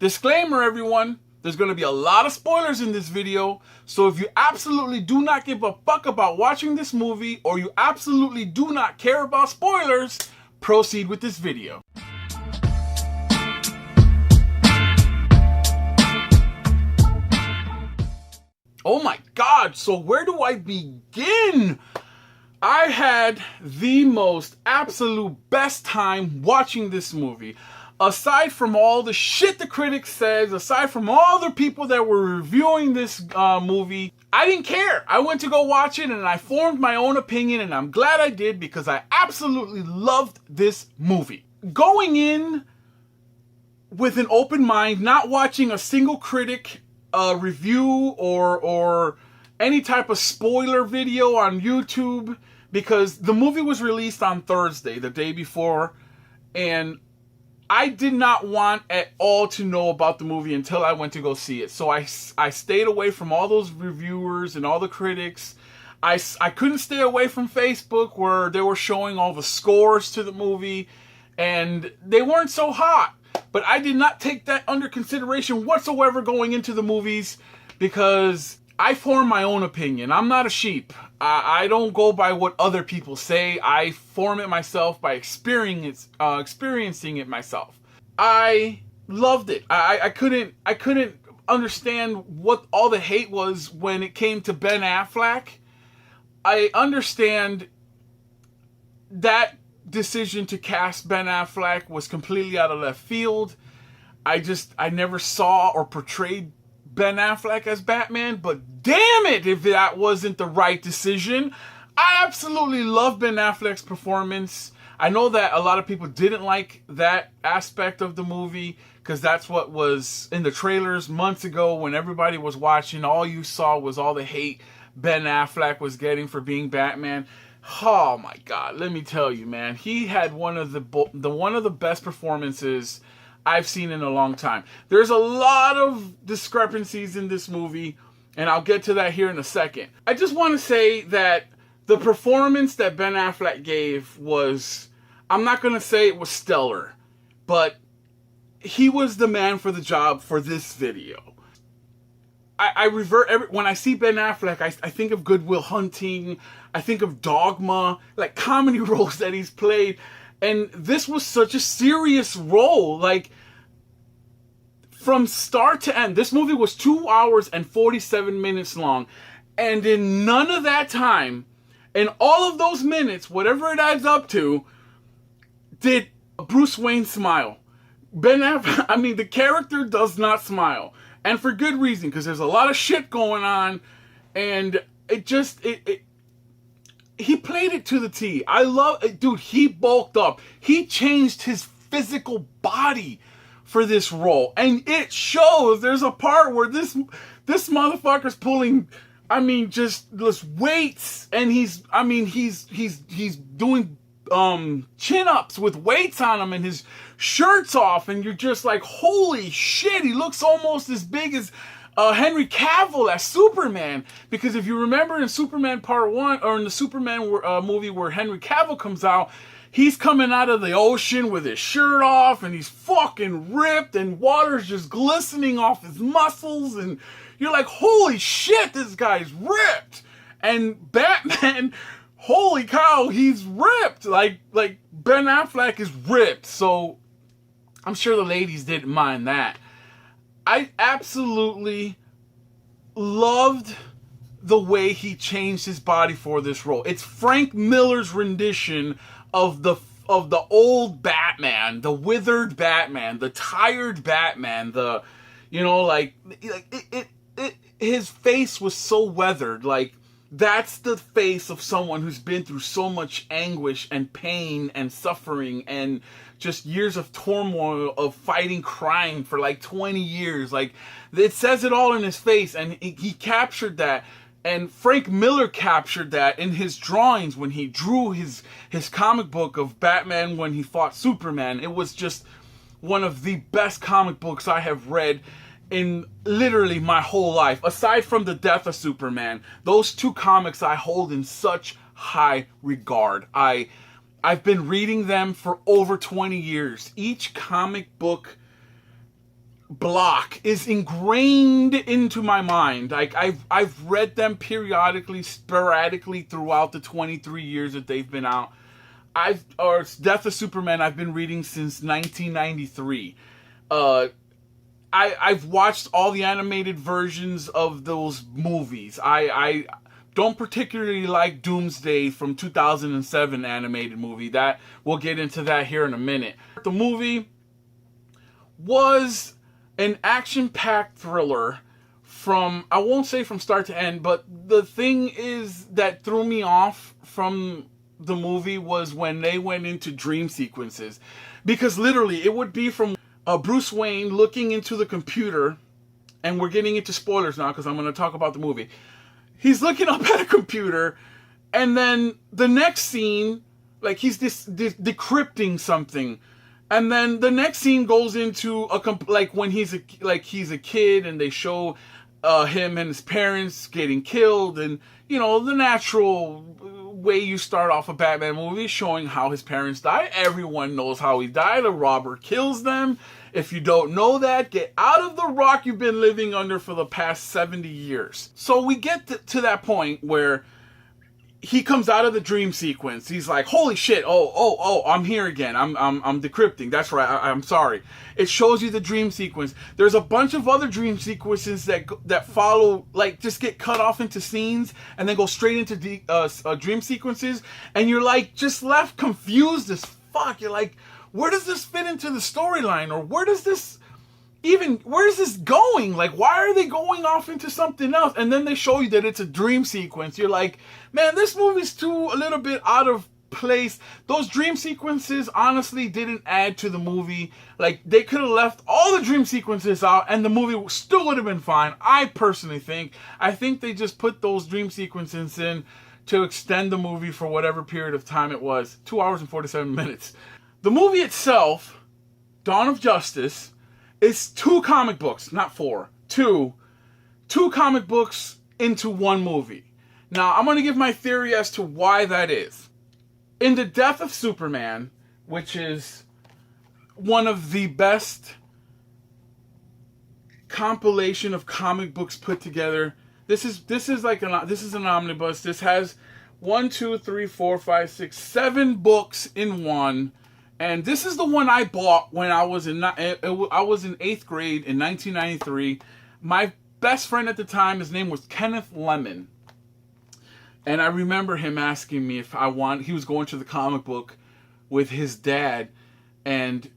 Disclaimer, everyone. There's going to be a lot of spoilers in this video, so if you absolutely do not give a fuck about watching this movie, or you absolutely do not care about spoilers, proceed with this video. Oh my god, so where do I begin? I had the most absolute best time watching this movie. Aside from all the shit the critics said, aside from all the people that were reviewing this movie, I didn't care. I went to go watch it and I formed my own opinion, and I'm glad I did because I absolutely loved this movie. Going in with an open mind, not watching a single critic review or any type of spoiler video on YouTube, because the movie was released on Thursday, the day before, and I did not want at all to know about the movie until I went to go see it. So I stayed away from all those reviewers and all the critics. I couldn't stay away from Facebook, where they were showing all the scores to the movie, and they weren't so hot. But I did not take that under consideration whatsoever going into the movies, because I form my own opinion. I'm not a sheep. I don't go by what other people say. I form it myself by experiencing it myself. I loved it. I couldn't understand what all the hate was when it came to Ben Affleck. I understand that decision to cast Ben Affleck was completely out of left field. I never saw or portrayed Ben Affleck as Batman, but damn it if that wasn't the right decision. I absolutely love Ben Affleck's performance. I know that a lot of people didn't like that aspect of the movie, because that's what was in the trailers months ago when everybody was watching. All you saw was all the hate Ben Affleck was getting for being Batman. Oh my god, let me tell you, man, he had one of the best performances I've seen in a long time. There's a lot of discrepancies in this movie, and I'll get to that here in a second. I just want to say that the performance that Ben Affleck gave was, I'm not going to say it was stellar, but he was the man for the job for this video. When I see Ben Affleck, I think of Good Will Hunting, I think of Dogma, like comedy roles that he's played. And this was such a serious role, like from start to end. This movie was 2 hours and 47 minutes long. And in none of that time, in all of those minutes, whatever it adds up to, did Bruce Wayne smile. Ben Affleck, I mean, the character does not smile. And for good reason, because there's a lot of shit going on. And he played it to the T. I love it. Dude, he bulked up. He changed his physical body for this role. And it shows. There's a part where this motherfucker's pulling, I mean, just weights. And he's doing chin-ups with weights on him, and his shirt's off. And you're just like, holy shit, he looks almost as big as Henry Cavill as Superman. Because if you remember in Superman Part 1, or in the Superman movie where Henry Cavill comes out, he's coming out of the ocean with his shirt off, and he's fucking ripped, and water's just glistening off his muscles, and you're like, holy shit, this guy's ripped. And Batman, holy cow, he's ripped. Like Ben Affleck is ripped. So I'm sure the ladies didn't mind that. I absolutely loved the way he changed his body for this role. It's Frank Miller's rendition of the old Batman, the withered Batman, the tired Batman, his face was so weathered. Like, that's the face of someone who's been through so much anguish and pain and suffering and just years of turmoil of fighting crime for like 20 years. Like, it says it all in his face, and he captured that. And Frank Miller captured that in his drawings when he drew his comic book of Batman when he fought Superman. It was just one of the best comic books I have read in literally my whole life. Aside from the death of Superman, those two comics I hold in such high regard. I've been reading them for over 20 years. Each comic book block is ingrained into my mind. Like I've read them periodically, sporadically throughout the 23 years that they've been out. Or Death of Superman, I've been reading since 1993. I've watched all the animated versions of those movies. I don't particularly like Doomsday from 2007 animated movie. That we'll get into that here in a minute. The movie was an action-packed thriller from, I won't say from start to end, but the thing is that threw me off from the movie was when they went into dream sequences. Because literally, it would be from Bruce Wayne looking into the computer, and we're getting into spoilers now because I'm going to talk about the movie. He's looking up at a computer, and then the next scene, like he's decrypting something. And then the next scene goes into like when he's a kid, and they show him and his parents getting killed, and you know the natural way you start off a Batman movie, showing how his parents died. Everyone knows how he died. A robber kills them. If you don't know that, get out of the rock you've been living under for the past 70 years. So we get to that point where he comes out of the dream sequence. He's like, holy shit, oh, I'm here again. I'm decrypting. That's right, I'm sorry. It shows you the dream sequence. There's a bunch of other dream sequences that follow, like, just get cut off into scenes and then go straight into dream sequences. And you're, like, just left confused as fuck. You're like, where does this fit into the storyline? Or where is this going? Like, why are they going off into something else? And then they show you that it's a dream sequence. You're like, man, this movie's a little bit out of place. Those dream sequences honestly didn't add to the movie. Like, they could have left all the dream sequences out and the movie still would have been fine. I personally think. I think they just put those dream sequences in to extend the movie for whatever period of time it was. 2 hours and 47 minutes. The movie itself, Dawn of Justice, is 2 comic books, not 4. 2 comic books into one movie. Now, I'm going to give my theory as to why that is. In The Death of Superman, which is one of the best compilation of comic books put together. This is an omnibus. This has 1, 2, 3, 4, 5, 6, 7 books in one. And this is the one I bought when I was in 8th grade in 1993. My best friend at the time, his name was Kenneth Lemon. And I remember him asking me if he was going to the comic book with his dad, and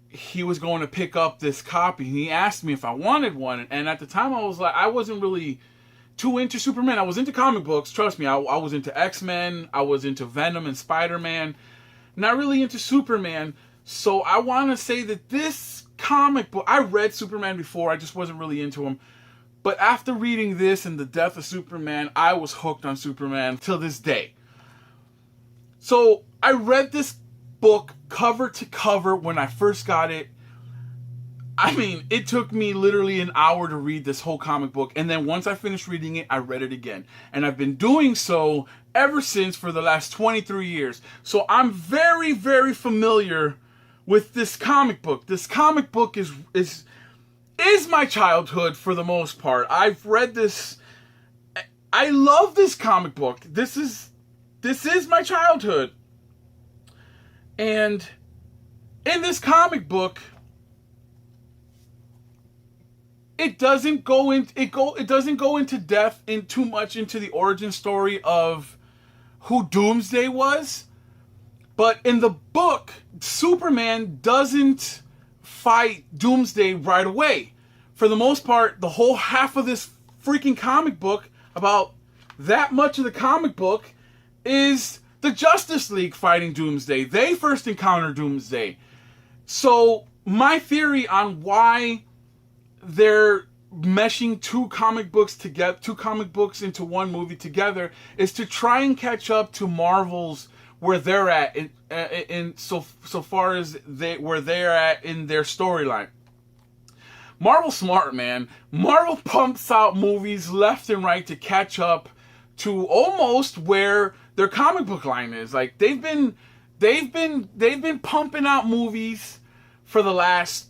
he was going to pick up this copy. And he asked me if I wanted one. And at the time I was like, I wasn't really too into Superman. I was into comic books, trust me. I was into X-Men, I was into Venom and Spider-Man. Not really into Superman. So I want to say that this comic book, I read Superman before, I just wasn't really into him. But after reading this and The Death of Superman, I was hooked on Superman till this day. So I read this book cover to cover when I first got it. I mean, it took me literally an hour to read this whole comic book. And then once I finished reading it, I read it again. And I've been doing so ever since for the last 23 years. So I'm very, very familiar with this comic book. This comic book is my childhood for the most part. I've read this. I love this comic book. This is my childhood. And in this comic book, it doesn't go into depth in too much into the origin story of who Doomsday was. But in the book, Superman doesn't fight Doomsday right away. For the most part, the whole half of this freaking comic book, about that much of the comic book, is the Justice League fighting Doomsday. They first encounter Doomsday. So my theory on why they're meshing 2 comic books together, 2 comic books into one movie together, is to try and catch up to Marvel's where they're at in so far as where they're at in their storyline. Marvel's smart, man. Marvel pumps out movies left and right to catch up to almost where their comic book line is. Like they've been pumping out movies for the last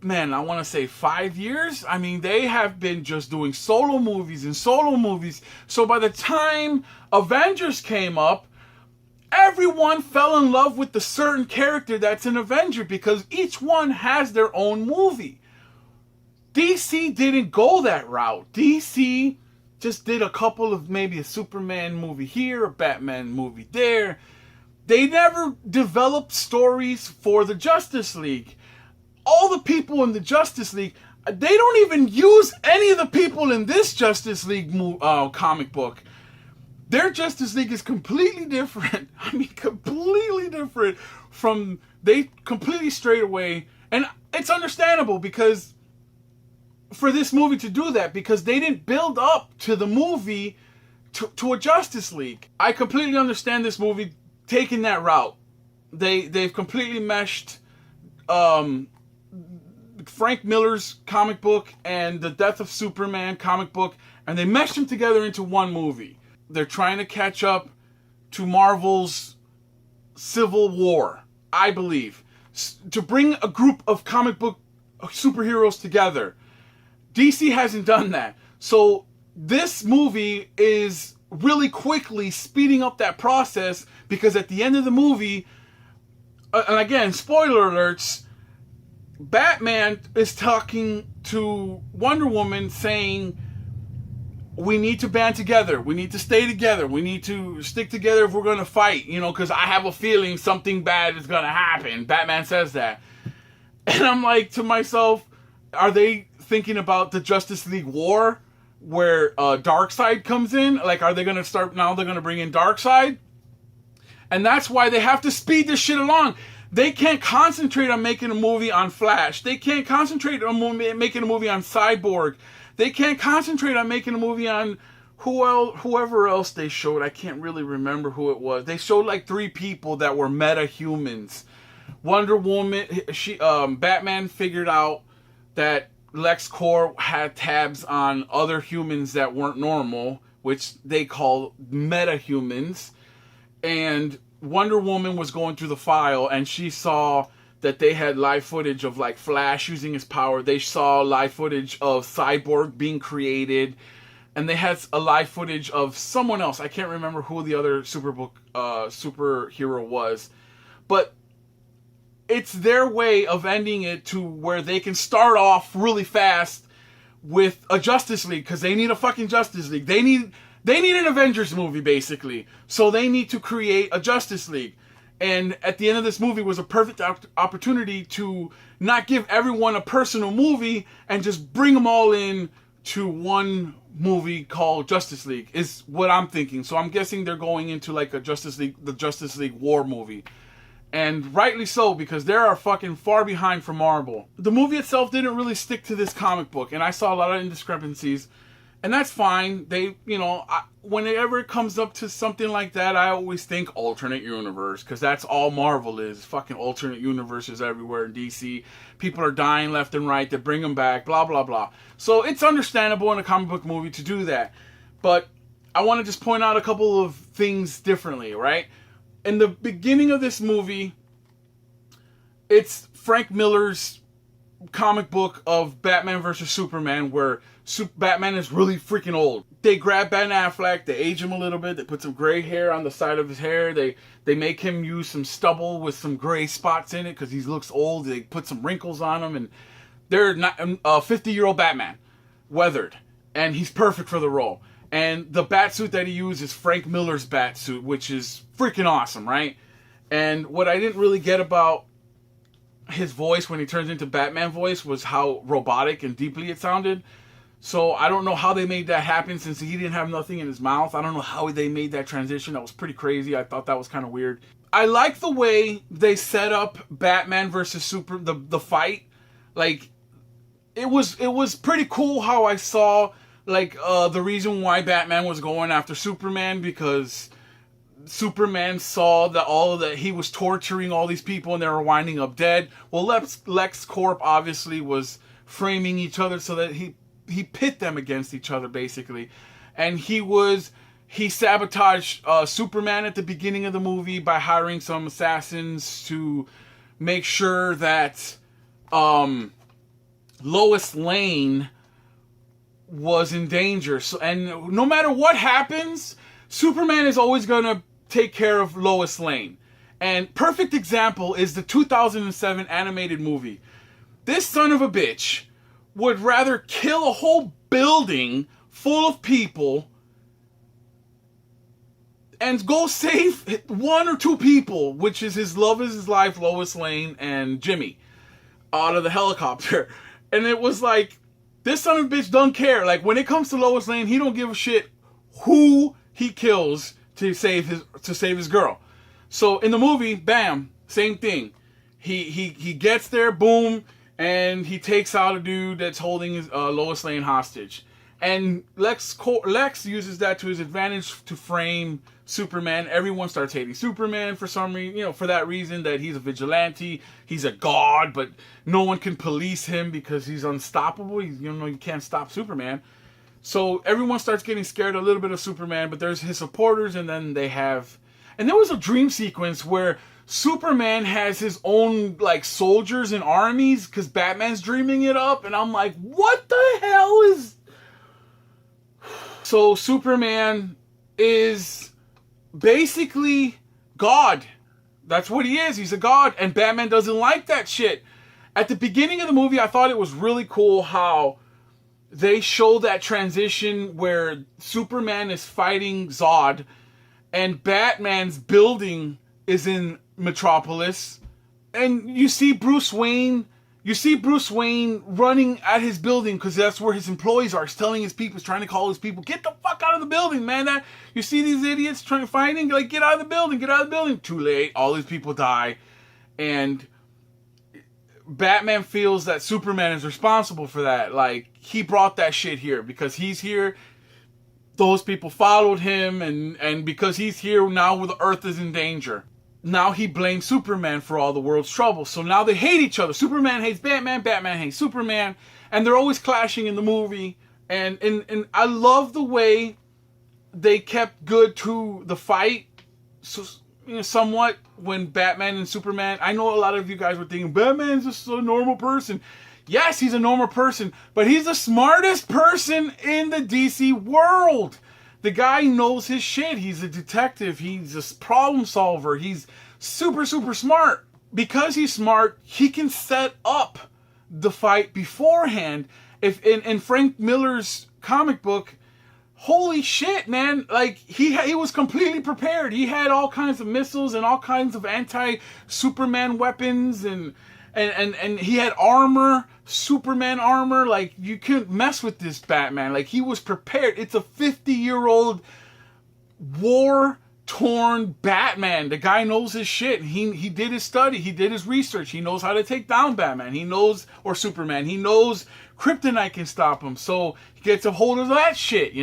man, I want to say 5 years. I mean, they have been just doing solo movies and solo movies. So by the time Avengers came up, everyone fell in love with the certain character that's an Avenger because each one has their own movie. DC didn't go that route. DC just did a couple of, maybe a Superman movie here, a Batman movie there. They never developed stories for the Justice League. All the people in the Justice League, they don't even use any of the people in this Justice League comic book. Their Justice League is completely different. I mean, completely different from, they completely strayed away. And it's understandable because for this movie to do that, because they didn't build up to the movie to a Justice League. I completely understand this movie taking that route. They've completely meshed Frank Miller's comic book and the Death of Superman comic book, and they meshed them together into one movie. They're trying to catch up to Marvel's Civil War, I believe, to bring a group of comic book superheroes together. DC hasn't done that. So this movie is really quickly speeding up that process because at the end of the movie, and again, spoiler alerts, Batman is talking to Wonder Woman saying, we need to band together. We need to stay together. We need to stick together if we're going to fight, you know, because I have a feeling something bad is going to happen. Batman says that. And I'm like to myself, are they thinking about the Justice League War where Darkseid comes in? Like, are they going to start, now they're going to bring in Darkseid? And that's why they have to speed this shit along. They can't concentrate on making a movie on Flash. They can't concentrate on making a movie on Cyborg. They can't concentrate on making a movie on whoever else they showed. I can't really remember who it was. They showed like 3 people that were meta-humans. Wonder Woman, Batman figured out that LexCorp had tabs on other humans that weren't normal, which they call meta-humans. And Wonder Woman was going through the file and she saw that they had live footage of like Flash using his power. They saw live footage of Cyborg being created, and they had a live footage of someone else. I can't remember who the other superhero was, but it's their way of ending it to where they can start off really fast with a Justice League because they need a fucking Justice League. They need an Avengers movie basically, so they need to create a Justice League. And at the end of this movie was a perfect opportunity to not give everyone a personal movie and just bring them all in to one movie called Justice League, is what I'm thinking. So I'm guessing they're going into like the Justice League War movie. And rightly so, because they are fucking far behind from Marvel. The movie itself didn't really stick to this comic book, and I saw a lot of indiscrepancies. And that's fine. They, you know, whenever it comes up to something like that, I always think alternate universe, because that's all Marvel is. Fucking alternate universes everywhere in DC. People are dying left and right. They bring them back, blah, blah, blah. So it's understandable in a comic book movie to do that. But I want to just point out a couple of things differently, right? In the beginning of this movie, it's Frank Miller's comic book of Batman versus Superman, where Batman is really freaking old. They grab Ben Affleck, they age him a little bit, they put some gray hair on the side of his hair, they make him use some stubble with some gray spots in it because he looks old. They put some wrinkles on him, and they're not a 50-year-old Batman, weathered, and he's perfect for the role. And the batsuit that he used is Frank Miller's batsuit, which is freaking awesome, right? And what I didn't really get about his voice when he turns into Batman voice was how robotic and deeply it sounded. So I don't know how they made that happen since he didn't have nothing in his mouth. I don't know how they made that transition. That was pretty crazy. I thought that was kind of weird. I like the way they set up Batman versus the fight. Like, it was pretty cool how I saw like the reason why Batman was going after Superman, because Superman saw that he was torturing all these people and they were winding up dead. Well, LexCorp obviously was framing each other so that he pit them against each other basically, and he sabotaged Superman at the beginning of the movie by hiring some assassins to make sure that Lois Lane was in danger. So, and no matter what happens, Superman is always gonna take care of Lois Lane. And perfect example is the 2007 animated movie. This son of a bitch would rather kill a whole building full of people and go save one or two people, which is his love of his life, Lois Lane and Jimmy, out of the helicopter. And it was like, this son of a bitch don't care. Like, when it comes to Lois Lane, he don't give a shit who he kills to save his girl. So in the movie, bam, same thing. He gets there, boom, and he takes out a dude that's holding his Lois Lane hostage. And Lex uses that to his advantage to frame Superman. Everyone starts hating Superman for some reason, for that reason, that he's a vigilante, he's a god, but no one can police him because he's unstoppable. You can't stop Superman. So everyone starts getting scared a little bit of Superman, but there's his supporters, and then and there was a dream sequence where Superman has his own, like, soldiers and armies because Batman's dreaming it up, and I'm like, what the hell is... So Superman is basically God. That's what he is. He's a god, and Batman doesn't like that shit. At the beginning of the movie, I thought it was really cool how they show that transition where Superman is fighting Zod, and Batman's building is in Metropolis, and you see Bruce Wayne running at his building because that's where his employees are. He's telling his people, he's trying to call his people, get the fuck out of the building, man. You see these idiots fighting, like, get out of the building, get out of the building. Too late, all these people die, and Batman feels that Superman is responsible for that. Like, he brought that shit here because he's here. Those people followed him, and because he's here now, where the Earth is in danger. Now he blames Superman for all the world's trouble. So now they hate each other. Superman hates Batman, Batman hates Superman, and they're always clashing in the movie. And I love the way they kept good to the fight, so, somewhat, when Batman and Superman... I know a lot of you guys were thinking, Batman's just a normal person. Yes, he's a normal person, but he's the smartest person in the DC world. The guy knows his shit. He's a detective. He's a problem solver. He's super, super smart. Because he's smart, he can set up the fight beforehand. If in Frank Miller's comic book, holy shit, man, like, he was completely prepared. He had all kinds of missiles and all kinds of anti-Superman weapons, and he had armor, Superman armor. Like, you couldn't mess with this Batman. Like, he was prepared. It's a 50-year-old war-torn Batman. The guy knows his shit. He did his study. He did his research. He knows how to take down Batman. He knows, or Superman. He knows Kryptonite can stop him. So he gets a hold of that shit,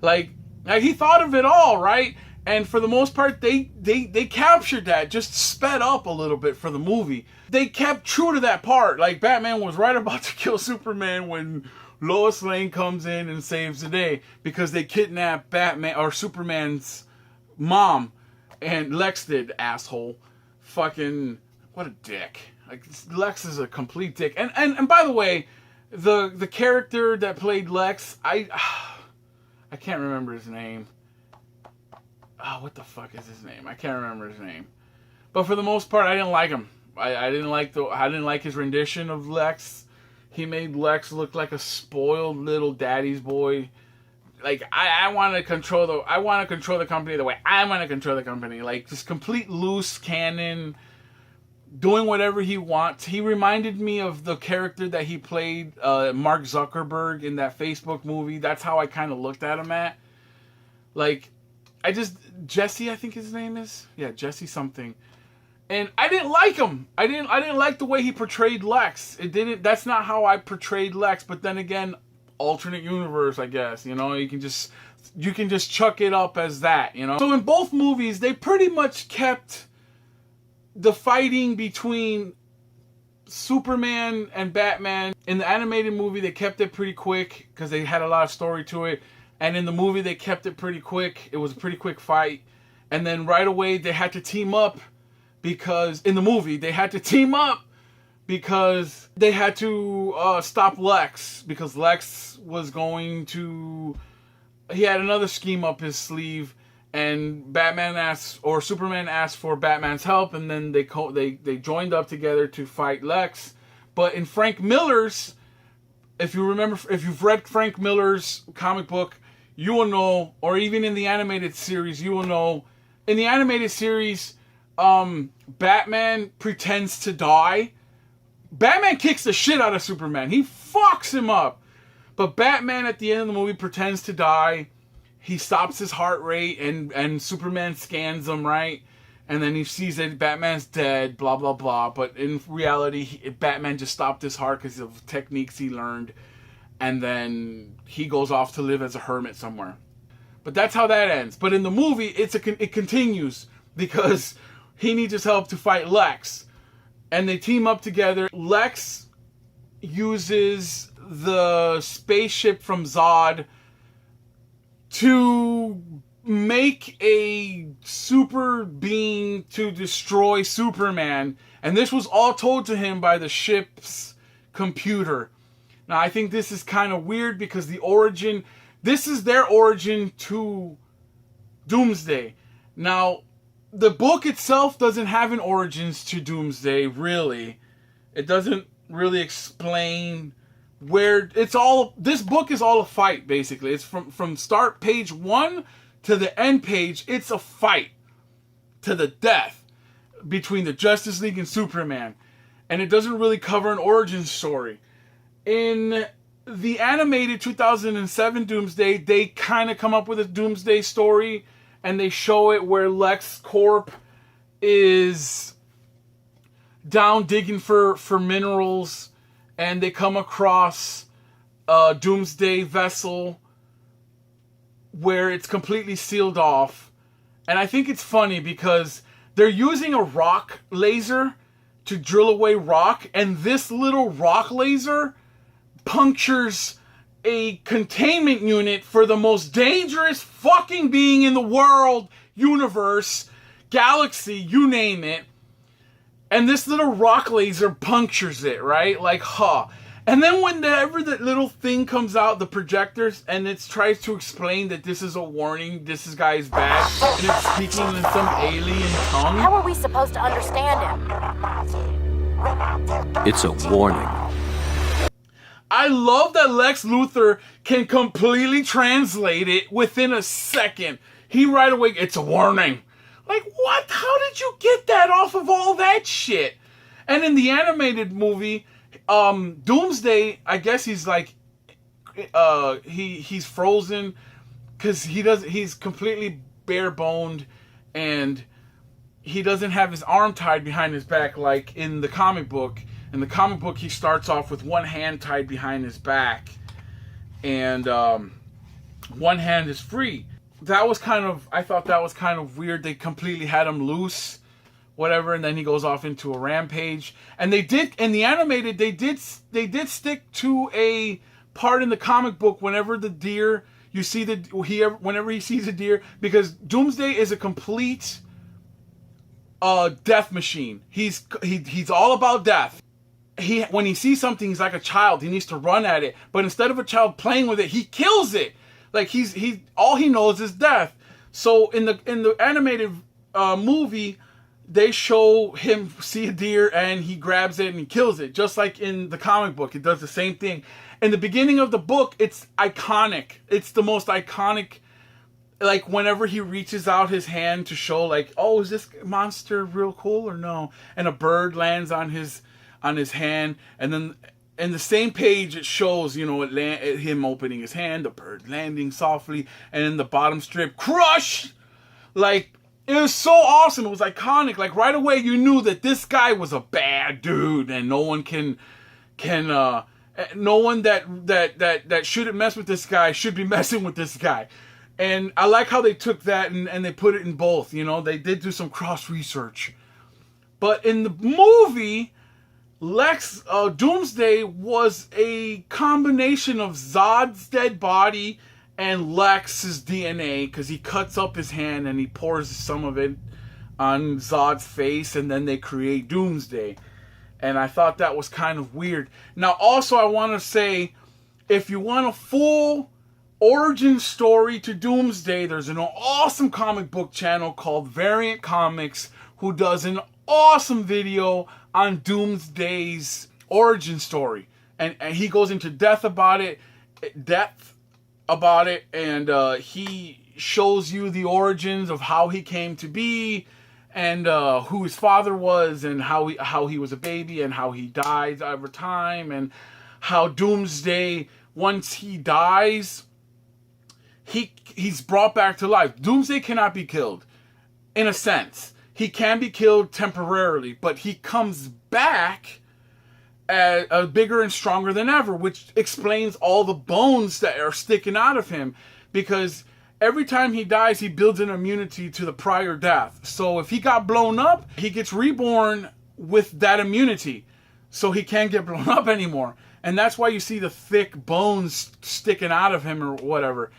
Like he thought of it all, right? And for the most part, they captured that, just sped up a little bit for the movie. They kept true to that part. Like, Batman was right about to kill Superman when Lois Lane comes in and saves the day, because they kidnapped Batman or Superman's mom, and Lex did, asshole. Fucking, what a dick. Like, Lex is a complete dick. And by the way, the character that played Lex, I can't remember his name. Oh, what the fuck is his name? I can't remember his name. But for the most part, I didn't like him. I didn't like his rendition of Lex. He made Lex look like a spoiled little daddy's boy. Like, I want to control the company the way I want to control the company. Like, just complete loose cannon, doing whatever he wants. He reminded me of the character that he played, Mark Zuckerberg, in that Facebook movie. That's how I kind of looked at him at. Like, Jesse, I think his name is. Yeah, Jesse something. And I didn't like him. I didn't like the way he portrayed Lex. That's not how I portrayed Lex. But then again, alternate universe, I guess. You can just chuck it up as that, So in both movies, they pretty much kept the fighting between Superman and Batman. In the animated movie, they kept it pretty quick because they had a lot of story to it. And in the movie, they kept it pretty quick. It was a pretty quick fight. And then right away, they had to team up because because they had to stop Lex, because Lex was going to... He had another scheme up his sleeve, and Superman asked for Batman's help, and then they joined up together to fight Lex. But in Frank Miller's, if you've read Frank Miller's comic book, you will know, or even in the animated series, you will know, in the animated series, Batman pretends to die. Batman kicks the shit out of Superman. He fucks him up. But Batman at the end of the movie pretends to die. He stops his heart rate, and Superman scans him, right? And then he sees that Batman's dead, blah, blah, blah. But in reality, Batman just stopped his heart because of techniques he learned. And then he goes off to live as a hermit somewhere. But that's how that ends. But in the movie, it continues because he needs his help to fight Lex. And they team up together. Lex uses the spaceship from Zod to make a super being to destroy Superman. And this was all told to him by the ship's computer. Now, I think this is kind of weird because this is their origin to Doomsday. Now, the book itself doesn't have an origins to Doomsday, really. It doesn't really explain where it's all... This book is all a fight, basically. It's from start page 1 to the end page. It's a fight to the death between the Justice League and Superman. And it doesn't really cover an origin story. In the animated 2007 Doomsday, they kind of come up with a Doomsday story, and they show it where Lex Corp is down digging for minerals, and they come across a Doomsday vessel where it's completely sealed off. And I think it's funny because they're using a rock laser to drill away rock, and this little rock laser punctures a containment unit for the most dangerous fucking being in the world, universe, galaxy, you name it. And this little rock laser punctures it, right? Like, And then whenever the little thing comes out, the projectors, and it tries to explain that this is a warning, this guy is bad, and it's speaking in some alien tongue. How are we supposed to understand him? It's a warning. I love that Lex Luthor can completely translate it within a second. He right away, it's a warning. Like, what? How did you get that off of all that shit? And in the animated movie, Doomsday, I guess he's like, he's frozen because he's completely bare-boned, and he doesn't have his arm tied behind his back like in the comic book. In the comic book, he starts off with one hand tied behind his back, and one hand is free. I thought that was kind of weird. They completely had him loose, whatever, and then he goes off into a rampage. And they did, in the animated, they did stick to a part in the comic book whenever the deer, whenever he sees a deer, because Doomsday is a complete death machine. He's all about death. When he sees something, he's like a child. He needs to run at it. But instead of a child playing with it, he kills it. Like all he knows is death. So in the animated movie, they show him see a deer and he grabs it and he kills it. Just like in the comic book, it does the same thing. In the beginning of the book, it's iconic. It's the most iconic. Like whenever he reaches out his hand to show, like, oh, is this monster real cool or no? And a bird lands on his hand, and then in the same page it shows, him opening his hand, the bird landing softly, and in the bottom strip, crush! Like, it was so awesome. It was iconic. Like, right away you knew that this guy was a bad dude, and no one no one that shouldn't mess with this guy should be messing with this guy. And I like how they took that and they put it in both. They did do some cross research. But in the movie, Doomsday was a combination of Zod's dead body and Lex's DNA, because he cuts up his hand and he pours some of it on Zod's face, and then they create Doomsday. And I thought that was kind of weird. Now, also, I want to say, if you want a full origin story to Doomsday, there's an awesome comic book channel called Variant Comics who does an awesome video on Doomsday's origin story. And he goes into depth about it, and he shows you the origins of how he came to be, and who his father was, and how he was a baby, and how he died over time, and how Doomsday, once he dies, he's brought back to life. Doomsday cannot be killed, in a sense. He can be killed temporarily, but he comes back as bigger and stronger than ever, which explains all the bones that are sticking out of him, because every time he dies, he builds an immunity to the prior death. So if he got blown up, he gets reborn with that immunity. So he can't get blown up anymore. And that's why you see the thick bones sticking out of him or whatever.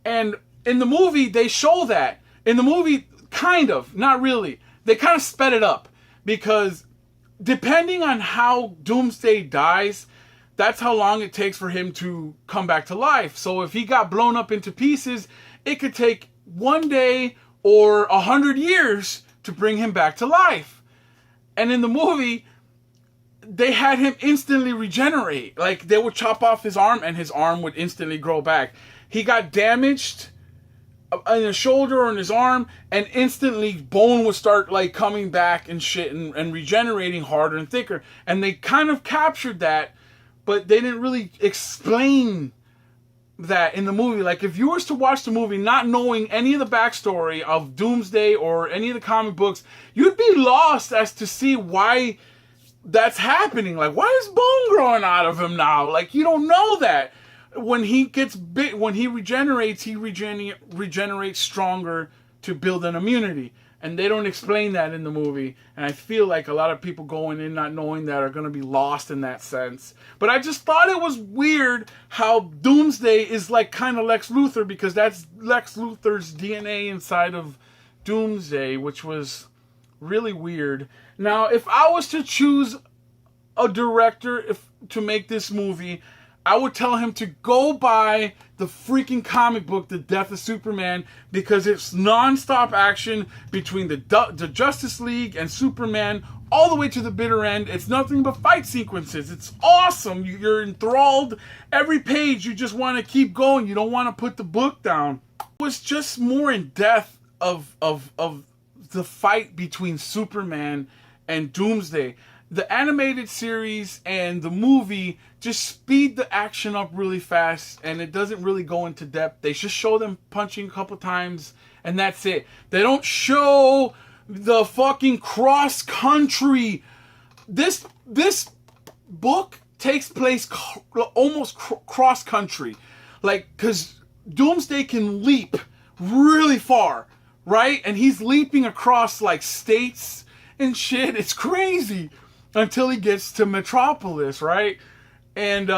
And in the movie, they show that. In the movie, kind of, not really. They kind of sped it up, because depending on how Doomsday dies, that's how long it takes for him to come back to life. So if he got blown up into pieces, it could take 1 day or 100 years to bring him back to life. And in the movie, they had him instantly regenerate. Like, they would chop off his arm and his arm would instantly grow back. He got damaged in his shoulder or in his arm, and instantly bone would start like coming back and shit, and regenerating harder and thicker. And they kind of captured that, but they didn't really explain that in the movie. Like, if you was to watch the movie not knowing any of the backstory of Doomsday or any of the comic books, you'd be lost as to see why that's happening. Like, why is bone growing out of him now? Like, you don't know that. When he gets bit, when he regenerates stronger to build an immunity. And they don't explain that in the movie. And I feel like a lot of people going in not knowing that are going to be lost in that sense. But I just thought it was weird how Doomsday is like kind of Lex Luthor, because that's Lex Luthor's DNA inside of Doomsday, which was really weird. Now, if I was to choose a director to make this movie, I would tell him to go buy the freaking comic book, The Death of Superman, because it's non-stop action between the Justice League and Superman all the way to the bitter end. It's nothing but fight sequences. It's awesome. You're enthralled. Every page, you just want to keep going. You don't want to put the book down. It was just more in depth of the fight between Superman and Doomsday. The animated series and the movie just speed the action up really fast, and it doesn't really go into depth. They just show them punching a couple times, and that's it. They don't show the fucking cross country. This book takes place almost cross country, like, because Doomsday can leap really far, right? And he's leaping across like states and shit. It's crazy. Until he gets to Metropolis, right? And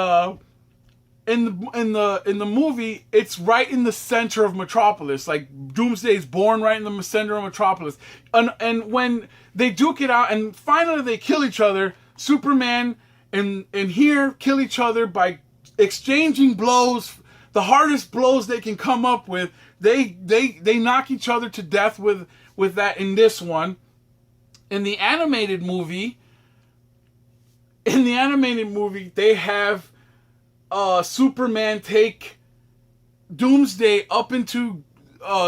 in the movie, it's right in the center of Metropolis. Like, Doomsday's born right in the center of Metropolis. And when they duke it out and finally they kill each other, Superman and here kill each other by exchanging blows, the hardest blows they can come up with. They knock each other to death with that in this one. In the animated movie, they have Superman take Doomsday up into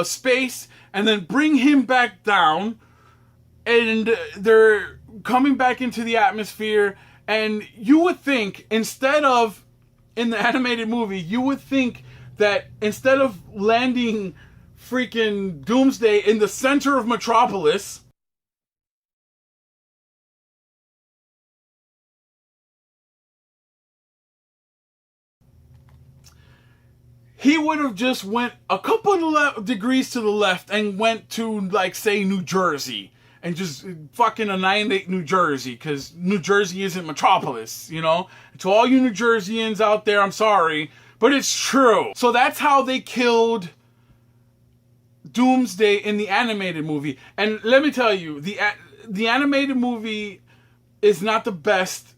space and then bring him back down, and they're coming back into the atmosphere. And you would think, instead of, in the animated movie, you would think that instead of landing freaking Doomsday in the center of Metropolis, he would have just went a couple of degrees to the left and went to, like, say, New Jersey, and just fucking annihilate New Jersey, because New Jersey isn't Metropolis, you know? To all you New Jerseyans out there, I'm sorry, but it's true. So that's how they killed Doomsday in the animated movie. And let me tell you, the animated movie is not the best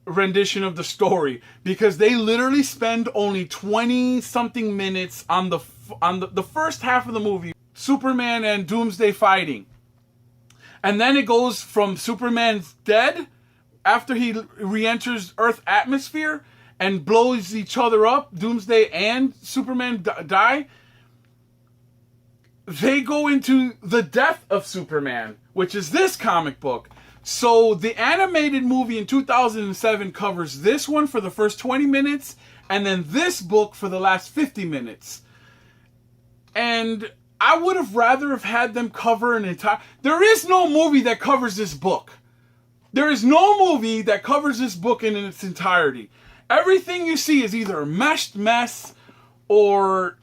rendition of the story, because they literally spend only 20 something minutes on the first half of the movie, Superman and Doomsday fighting. And then it goes from Superman's dead after he re-enters Earth's atmosphere and blows each other up. Doomsday and Superman die. They go into the death of Superman, which is this comic book. So the animated movie in 2007 covers this one for the first 20 minutes, and then this book for the last 50 minutes. And I would have rather have had them cover an entire... There is no movie that covers this book. There is no movie that covers this book in its entirety. Everything you see is either a meshed mess or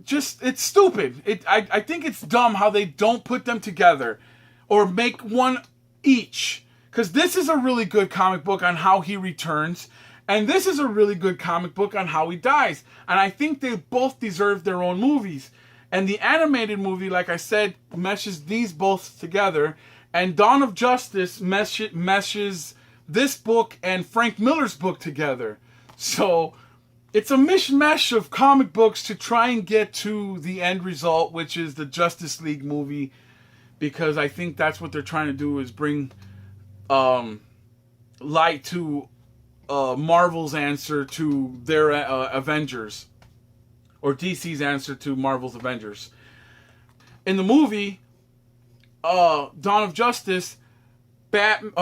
just... It's stupid. I think it's dumb how they don't put them together or make one each. Because this is a really good comic book on how he returns. And this is a really good comic book on how he dies. And I think they both deserve their own movies. And the animated movie, like I said, meshes these both together. And Dawn of Justice meshes this book and Frank Miller's book together. So it's a mishmash of comic books to try and get to the end result, which is the Justice League movie. Because I think that's what they're trying to do, is bring light to Marvel's answer to their Avengers, or DC's answer to Marvel's Avengers. In the movie Dawn of Justice,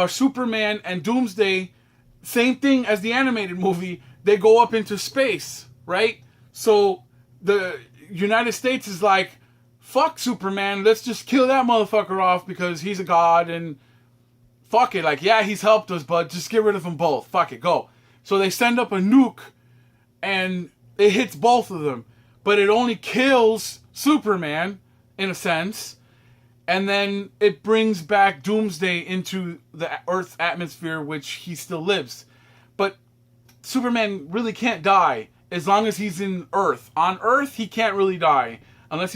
Superman and Doomsday, same thing as the animated movie, they go up into space, right? So the United States is like, fuck Superman, let's just kill that motherfucker off because he's a god, and fuck it, like, yeah, he's helped us, but just get rid of them both. Fuck it, go. So they send up a nuke, and it hits both of them. But it only kills Superman, in a sense. And then it brings back Doomsday into the Earth's atmosphere, which he still lives. But Superman really can't die as long as he's in Earth. On Earth, he can't really die. Unless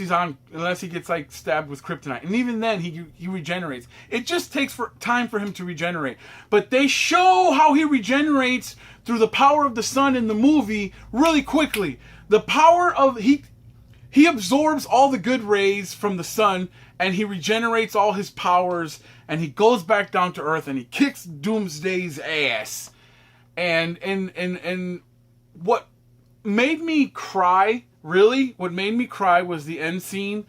he gets like stabbed with kryptonite, and even then he regenerates. It just takes time for him to regenerate. But they show how he regenerates through the power of the sun in the movie really quickly. The power of he absorbs all the good rays from the sun, and he regenerates all his powers, and he goes back down to Earth, and he kicks Doomsday's ass. And what made me cry. Really, what made me cry was the end scene,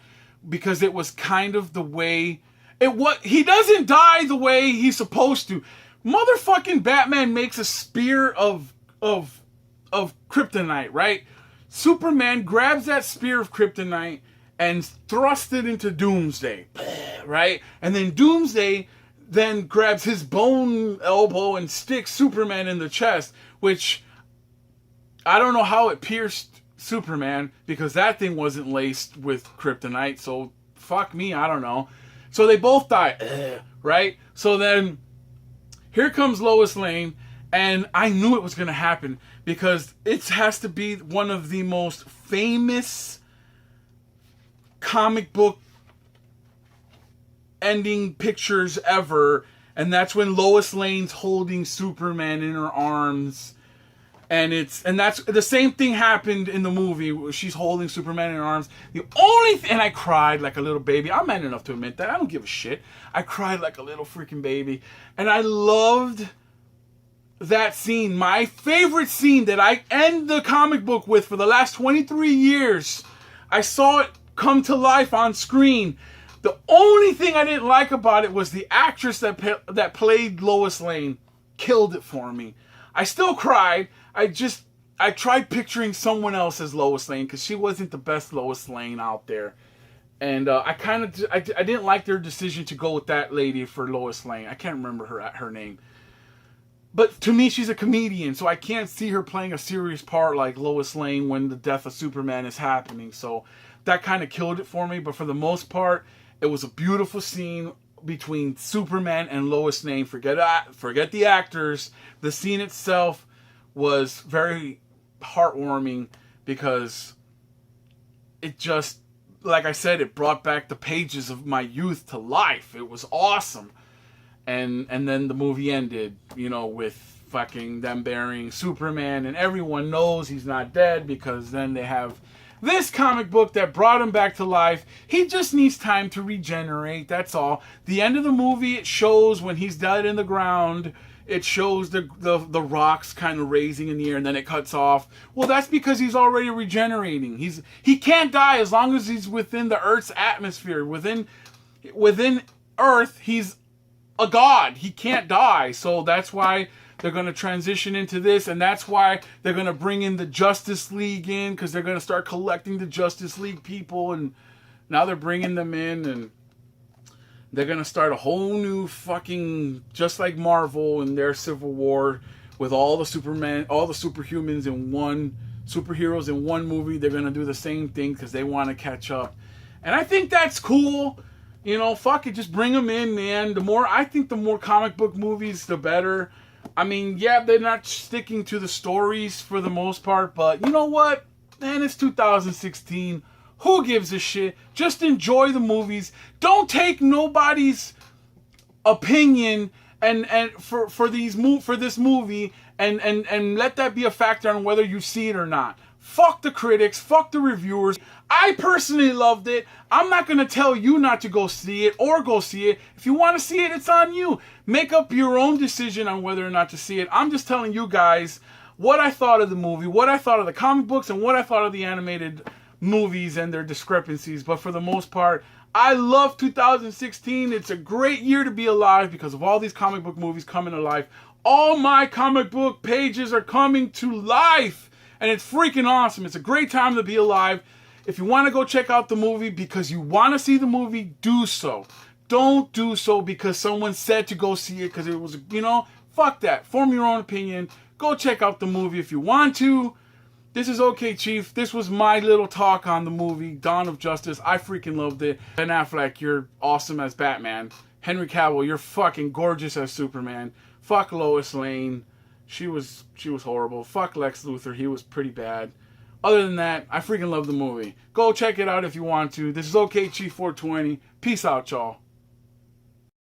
because it was kind of the way he doesn't die the way he's supposed to. Motherfucking Batman makes a spear of kryptonite, right? Superman grabs that spear of kryptonite and thrusts it into Doomsday, right? And then Doomsday then grabs his bone elbow and sticks Superman in the chest, which I don't know how it pierced Superman, because that thing wasn't laced with kryptonite, so fuck me, I don't know. So they both die, right? So then here comes Lois Lane, and I knew it was going to happen, because it has to be one of the most famous comic book ending pictures ever, and that's when Lois Lane's holding Superman in her arms. And that's the same thing happened in the movie. She's holding Superman in her arms. And I cried like a little baby. I'm man enough to admit that. I don't give a shit. I cried like a little freaking baby. And I loved that scene. My favorite scene that I end the comic book with for the last 23 years. I saw it come to life on screen. The only thing I didn't like about it was the actress that played Lois Lane. Killed it for me. I still cried. I tried picturing someone else as Lois Lane, because she wasn't the best Lois Lane out there. And I didn't like their decision to go with that lady for Lois Lane. I can't remember her name. But to me, she's a comedian, so I can't see her playing a serious part like Lois Lane when the death of Superman is happening. So that kind of killed it for me. But for the most part, it was a beautiful scene between Superman and Lois Lane. Forget the actors. The scene itself was very heartwarming, because it just, like I said, it brought back the pages of my youth to life. It was awesome. and then the movie ended, you know, with fucking them burying Superman, and everyone knows he's not dead because then they have this comic book that brought him back to life. He just needs time to regenerate, that's all. The end of the movie, it shows when he's dead in the ground, it shows the rocks kind of raising in the air, and then it cuts off. Well, that's because he's already regenerating. He can't die as long as he's within the Earth's atmosphere. Within Earth, he's a god. He can't die. So that's why they're going to transition into this, and that's why they're going to bring in the Justice League in, because they're going to start collecting the Justice League people, and now they're bringing them in, and they're going to start a whole new fucking, just like Marvel in their Civil War, with all the Superman, all the superhumans in one, superheroes in one movie. They're going to do the same thing because they want to catch up. And I think that's cool. You know, fuck it, just bring them in, man. I think the more comic book movies, the better. I mean, yeah, they're not sticking to the stories for the most part, but you know what? Man, it's 2016. Who gives a shit? Just enjoy the movies. Don't take nobody's opinion and for this movie and let that be a factor on whether you see it or not. Fuck the critics, fuck the reviewers. I personally loved it. I'm not going to tell you not to go see it or go see it. If you want to see it, it's on you. Make up your own decision on whether or not to see it. I'm just telling you guys what I thought of the movie, what I thought of the comic books, and what I thought of the animated movies and their discrepancies. But for the most part, I love 2016. It's a great year to be alive because of all these comic book movies coming to life. All my comic book pages are coming to life, and it's freaking awesome. It's a great time to be alive. If you want to go check out the movie because you want to see the movie, do so. Don't do so because someone said to go see it because it was, you know, fuck that. Form your own opinion. Go check out the movie if you want to. This is Okchief. This was my little talk on the movie, Dawn of Justice. I freaking loved it. Ben Affleck, you're awesome as Batman. Henry Cavill, you're fucking gorgeous as Superman. Fuck Lois Lane. She was horrible. Fuck Lex Luthor. He was pretty bad. Other than that, I freaking love the movie. Go check it out if you want to. This is Okchief 420. Peace out, y'all.